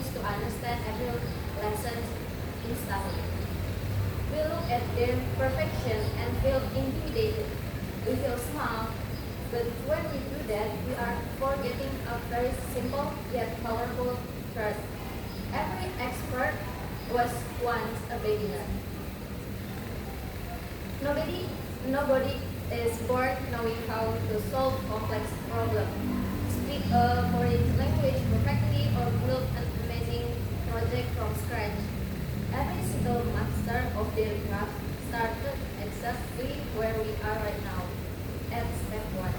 seems to understand every lesson instantly. We look at their perfection and feel intimidated. We feel small, but when we do that, we are forgetting a very simple yet powerful truth. Every expert was once a beginner. Nobody is born knowing how to solve complex problems, speak a foreign language perfectly, or build an amazing project from scratch. Every single master of their craft started exactly where we are right now, at step one.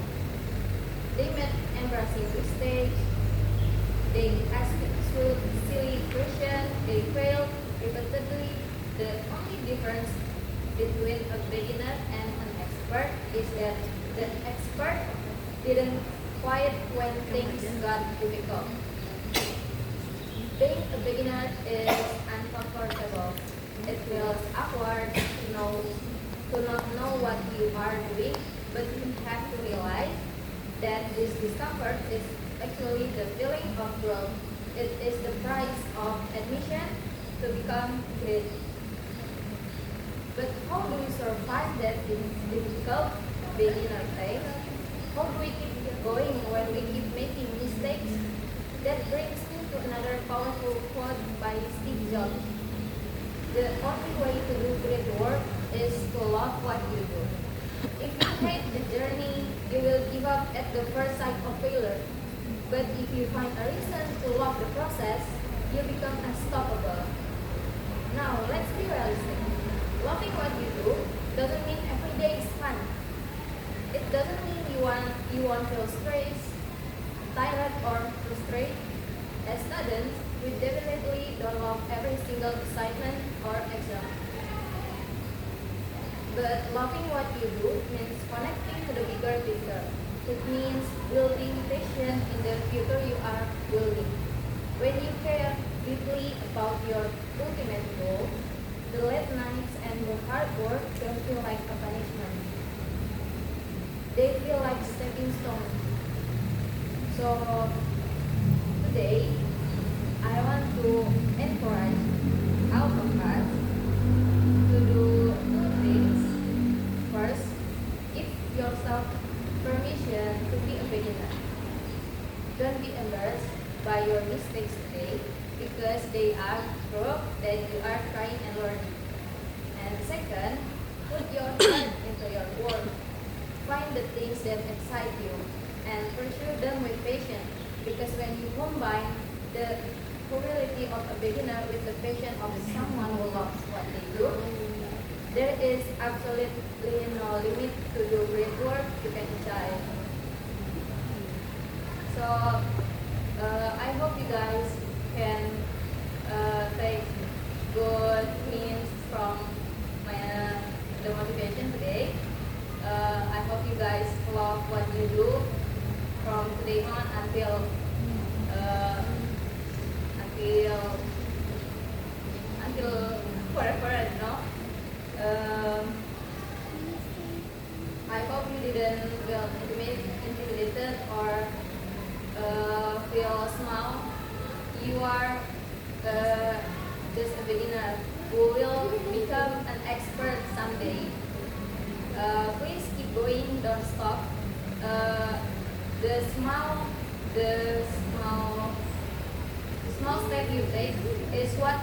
They made embarrassing mistakes, they asked silly questions, they failed repeatedly. The only difference between a beginner and an expert is that the expert didn't quit when things got difficult. Being a beginner is uncomfortable. It feels awkward to not know what you are doing, but you have to realize that this discomfort is actually the feeling of growth. It is the price of admission to become great. But how do we survive that difficult beginner phase? How do we keep going when we keep making mistakes? That brings me to another powerful quote by Steve Jobs. The only way to do great work is to love what you do. If you hate the journey, you will give up at the first sight of failure. But if you find a reason to love the process, you become unstoppable. Now, let's be realistic. Loving what you do doesn't mean every day is fun. It doesn't mean you won't feel stressed, tired, or frustrated. As students, we definitely don't love every single assignment or exam. But loving what you do means connecting to the bigger picture. It means building passion in the future you are building. When you care deeply about your ultimate goal, the late nights and the hard work don't feel like a punishment. They feel like stepping stones. So today, I want to encourage all of us to do two things. First, give yourself permission to be a beginner. Don't be embarrassed by your mistakes today because they are proof that you are trying and learning. And second, put your heart into your work. Find the things that excite you and pursue them with patience because when you combine the humility of a beginner with the passion of someone who loves what they do, there is absolutely no limit to the great work you can achieve. So I hope you guys can take good means from the motivation today. I hope you guys love what you do from today on until forever, you know. I hope you didn't feel intimidated or feel small. You are just a beginner who will become an expert someday. Please keep going, don't stop. The small step you take is what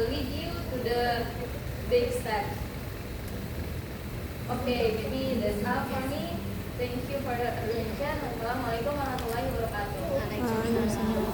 lead you to the big steps. Okay, maybe that's all for me. Thank you for your attention. Wassalamualaikum warahmatullahi wabarakatuh. Waalaikumsalam.